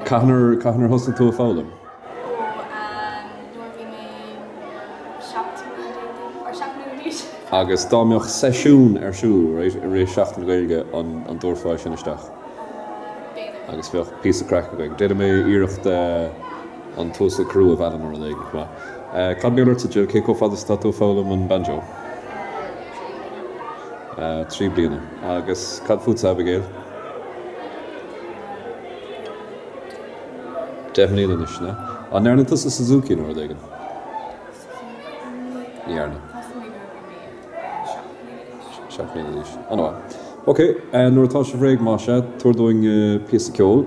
Cahnar hosta tú a fálam. Agus dámioch sesiún siúl ré seachtain gailge an dúrfáil sin isteach. Agus bheoh píosa crack go déidir mé iirecht an túsa crú a bhean ar an Cad míoir sa Jill cé fad is tú fálam an banjo? 3 bliana. Agus cad fút sa Abigail? 10 bliana is na. An nearna tusa Suzuki nó daigen? Nearna. Anyway. Okay, nuair atá sé bhréig má sé, tuair doing píosa ceol.